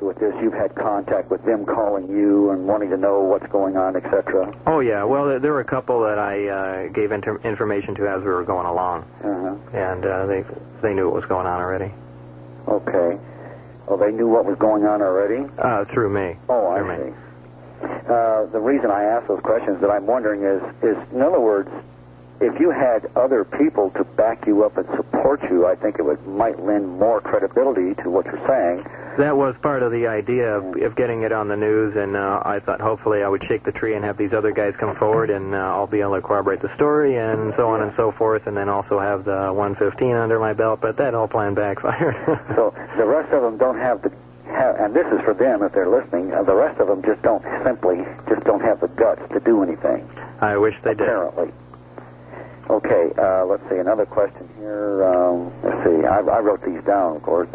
with this, you've had contact with them calling you and wanting to know what's going on, etc.? Oh, yeah. Well, there were a couple that I gave information to as we were going along. And they knew what was going on already. Okay. Well, they knew what was going on already? Through me. Oh, I see. The reason I ask those questions that I'm wondering is, in other words, if you had other people to back you up and support you, I think it might lend more credibility to what you're saying. That was part of the idea of getting it on the news, and I thought hopefully I would shake the tree and have these other guys come forward, and I'll be able to corroborate the story, and so on and so forth, and then also have the 115 under my belt, but that whole plan backfired. So the rest of them don't have and this is for them if they're listening, the rest of them just don't have the guts to do anything. I wish they did. Apparently. Okay, let's see, another question here. Let's see, I wrote these down, of course.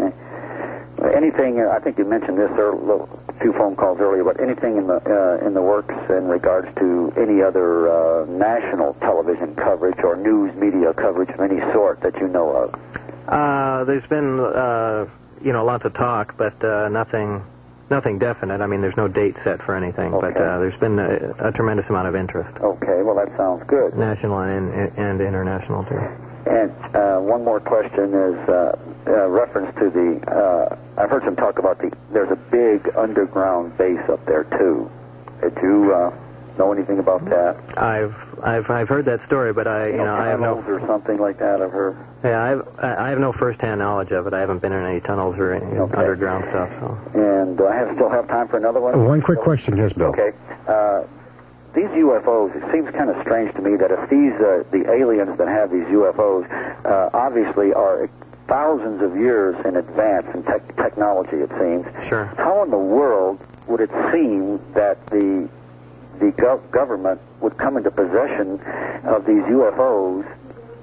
Anything, I think you mentioned this a few phone calls earlier, but anything in the works in regards to any other national television coverage or news media coverage of any sort that you know of? There's been, lots of talk, but nothing definite. I mean, there's no date set for anything, but there's been a tremendous amount of interest. Okay, well, that sounds good. National and international, too. And one more question is reference to I've heard some talk about there's a big underground base up there, too. Did you know anything about that? I've heard that story, but I have no... or something like that, I've heard. Yeah, I have no first-hand knowledge of it. I haven't been in any tunnels or any underground stuff. So. And do I still have time for another one? One quick question, yes, Bill. Okay. These UFOs, it seems kind of strange to me that if the aliens that have these UFOs obviously are thousands of years in advance in technology, it seems. Sure. How in the world would it seem that the government would come into possession of these UFOs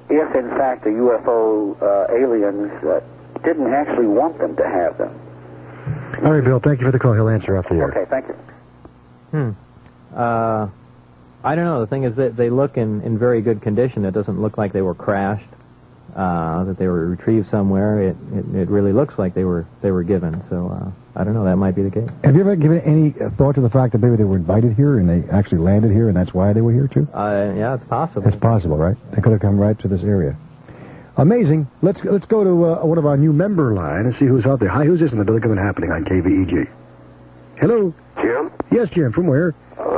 if, in fact, the UFO aliens didn't actually want them to have them? All right, Bill, thank you for the call. He'll answer off the air. Okay, thank you. I don't know. The thing is that they look in very good condition. It doesn't look like they were crashed, that they were retrieved somewhere. It really looks like they were given. So I don't know. That might be the case. Have you ever given any thought to the fact that maybe they were invited here and they actually landed here and that's why they were here too? Yeah, it's possible. It's possible, right? They could have come right to this area. Amazing. Let's go to one of our new member line and see who's out there. Hi, who's this in the Billy Goodman Happening on KVEG? Hello. Jim? Yes, Jim. From where?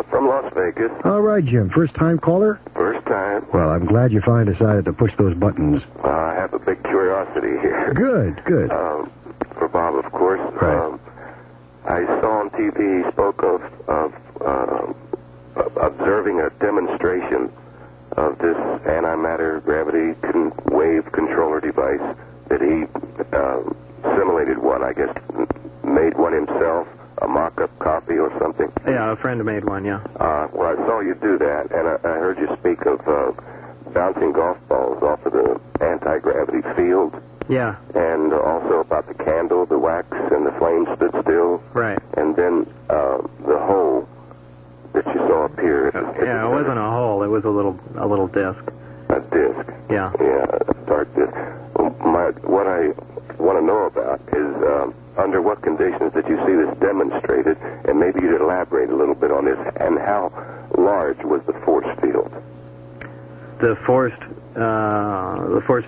From Las Vegas. All right, Jim. First-time caller? First time. Well, I'm glad you finally decided to push those buttons. I have a big curiosity here. Good. For Bob, of course. Right. I saw on TV he spoke of observing a demonstration of this antimatter gravity wave controller device that he simulated one, I guess, made one himself. A mock-up copy or something? Yeah, a friend made one, yeah. Well, I saw you do that, and I heard you speak of bouncing golf balls off of the anti-gravity field. Yeah. And also about the candle, the wax, and the flame stood still. Right. And then the hole that you saw appear. Yeah, it wasn't a hole. It was a little disc. A disc? Yeah. Yeah, a dark disc. What I want to know about is... under what conditions did you see this demonstrated? And maybe you'd elaborate a little bit on this. And how large was the force field? The force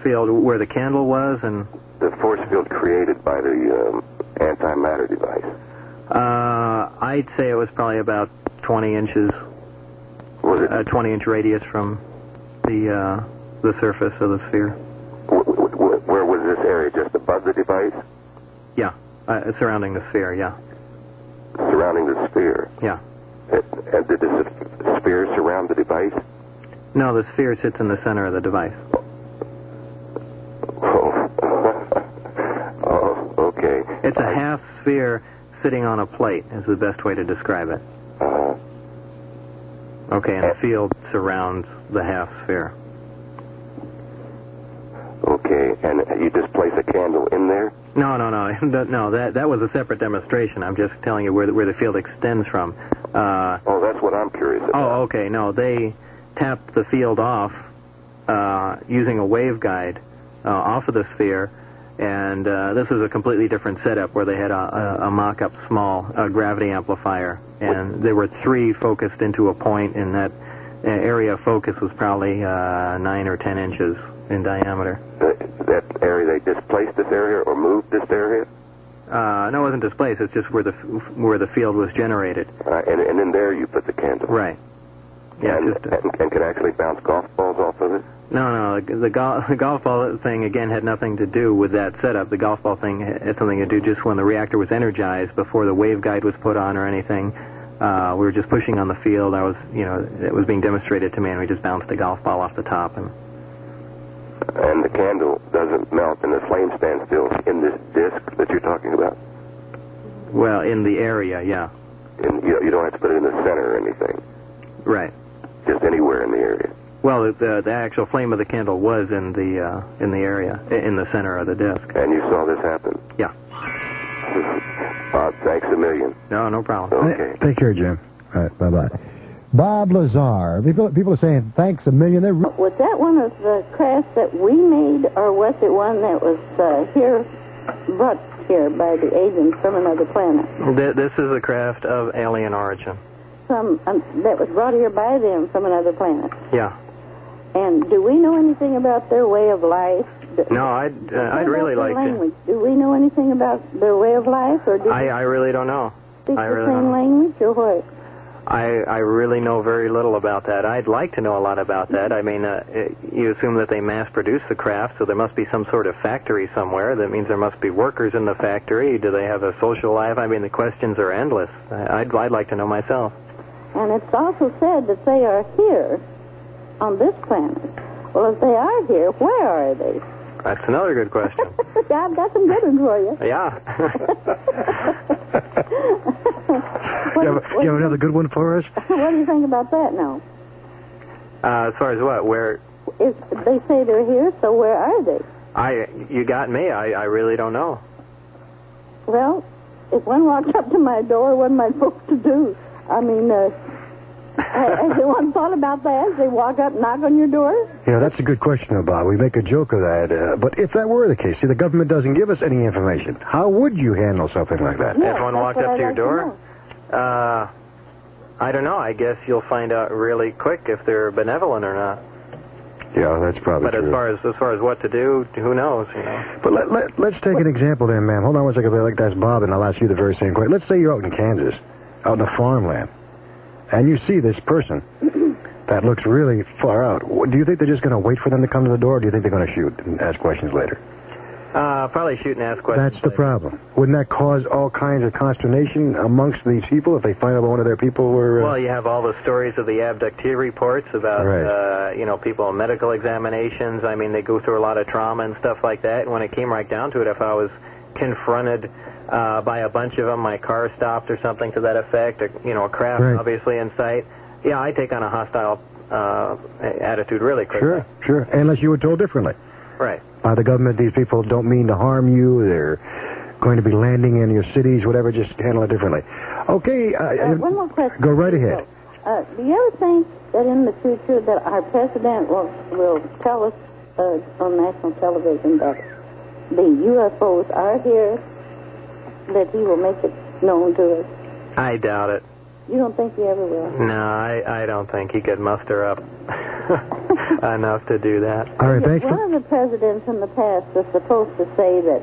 field where the candle was, and the force field created by the antimatter device. I'd say it was probably about 20 inches. Was it a 20-inch radius from the surface of the sphere? Where was this area? Just above the device? Yeah. Surrounding the sphere, yeah. Surrounding the sphere? Yeah. And did the sphere surround the device? No, the sphere sits in the center of the device. Oh, okay. It's a half sphere sitting on a plate, is the best way to describe it. Okay, and the field surrounds the half sphere. Okay, and you just place a candle in there? No, that was a separate demonstration. I'm just telling you where the field extends from. That's what I'm curious about. Oh, okay. No, they tapped the field off using a waveguide off of the sphere, And this was a completely different setup where they had a mock-up small gravity amplifier. And there were 3 focused into a point, and that area of focus was probably 9 or 10 inches in diameter. That area, they displaced this area or moved this area? No, it wasn't displaced. It's just where the field was generated. And in there you put the candle. Right. Yeah. And can actually bounce golf balls off of it? No. The golf ball thing again had nothing to do with that setup. The golf ball thing had something to do just when the reactor was energized, before the waveguide was put on or anything. We were just pushing on the field. It was being demonstrated to me, and we just bounced a golf ball off the top. And the candle doesn't melt, and the flame stands still in this disc that you're talking about? Well, in the area, yeah. You don't have to put it in the center or anything? Right. Just anywhere in the area? Well, the actual flame of the candle was in the area, in the center of the disc. And you saw this happen? Yeah. Thanks a million. No problem. Okay. Take care, Jim. All right, bye-bye. Bob Lazar. People are saying thanks a million. Was that one of the crafts that we made, or was it one that was brought here by the agents from another planet? This is a craft of alien origin. That was brought here by them from another planet. Yeah. And do we know anything about their way of life? No, I'd really like to. Do we know anything about their way of life, or do I really don't know. speak the same language, or what? I really know very little about that. I'd like to know a lot about that. I mean, you assume that they mass-produce the craft, so there must be some sort of factory somewhere. That means there must be workers in the factory. Do they have a social life? I mean, the questions are endless. I'd like to know myself. And it's also said that they are here on this planet. Well, if they are here, where are they? That's another good question. Yeah, I've got some good ones for you. Yeah. You have another good one for us? What do you think about that now? As far as what? Where? If they say they're here, so where are they? You got me. I really don't know. Well, if one walks up to my door, what am I supposed to do? I mean, has anyone thought about that? As they walk up, knock on your door? Yeah, that's a good question, Bob. We make a joke of that. But if that were the case, see, the government doesn't give us any information. How would you handle something like that? Yeah, if one walked up to your door? I don't know. I guess you'll find out really quick if they're benevolent or not. Yeah, that's probably true. But as far as what to do, who knows? You know. But let's take an example then, ma'am. Hold on one second. I'd like to ask Bob, and I'll ask you the very same question. Let's say you're out in Kansas, out in the farmland, and you see this person that looks really far out. Do you think they're just going to wait for them to come to the door, or do you think they're going to shoot and ask questions later? Probably shoot and ask questions. That's the problem. Wouldn't that cause all kinds of consternation amongst these people if they find out one of their people were... Well, you have all the stories of the abductee reports about, right. People in medical examinations. I mean, they go through a lot of trauma and stuff like that. And when it came right down to it, if I was confronted by a bunch of them, my car stopped or something to that effect, a craft right. obviously in sight, yeah, I take on a hostile attitude really quickly. Sure. Unless you were told differently. Right. By the government, these people don't mean to harm you. They're going to be landing in your cities, whatever. Just handle it differently. Okay. One more question. Go right ahead. Do you ever think that in the future that our president will tell us on national television that the UFOs are here, that he will make it known to us? I doubt it. You don't think he ever will? No, I don't think he could muster up enough to do that. All right, thanks. One of the presidents in the past was supposed to say that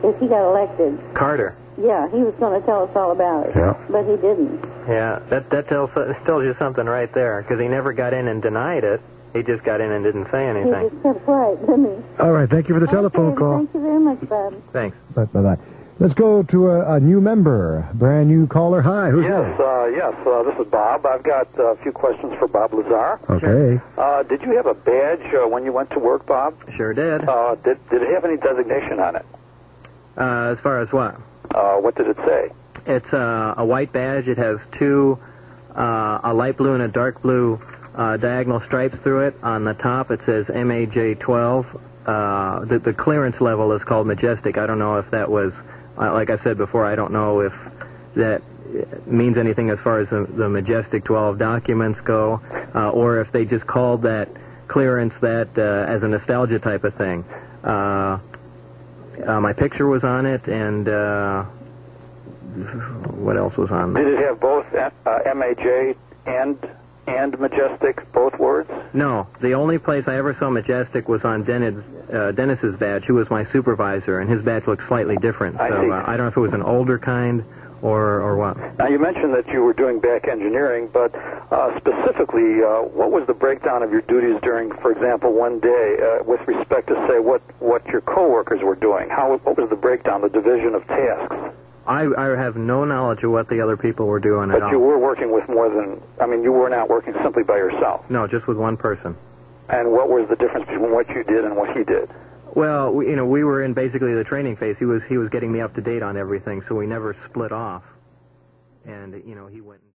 if he got elected... Carter. Yeah, he was going to tell us all about it. Yeah. But he didn't. Yeah, that tells you something right there, because he never got in and denied it. He just got in and didn't say anything. He just kept quiet, didn't he? All right, thank you for the telephone call. Thank you very much, Bob. Thanks. Bye-bye. Let's go to a new member, brand new caller. Hi, who's Yes, this is Bob. I've got a few questions for Bob Lazar. Okay. Did you have a badge when you went to work, Bob? Sure did. Did it have any designation on it? As far as what? What did it say? It's a white badge. It has two, a light blue and a dark blue diagonal stripes through it. On the top it says MAJ-12. The clearance level is called Majestic. I don't know if that was... like I said before, I don't know if that means anything as far as the Majestic 12 documents go, or if they just called that clearance that as a nostalgia type of thing. My picture was on it, and what else was on there? Did it have both MAJ and Majestic, both words? No. The only place I ever saw Majestic was on Dennis's badge, who was my supervisor, and his badge looked slightly different. So I don't know if it was an older kind or what. Now, you mentioned that you were doing back engineering, but specifically, what was the breakdown of your duties during, for example, one day, with respect to, say, what your coworkers were doing? What was the breakdown, the division of tasks? I have no knowledge of what the other people were doing at all. But you were working with more than, you were not working simply by yourself. No, just with one person. And what was the difference between what you did and what he did? Well, we were in basically the training phase. He was getting me up to date on everything, so we never split off. And, he went...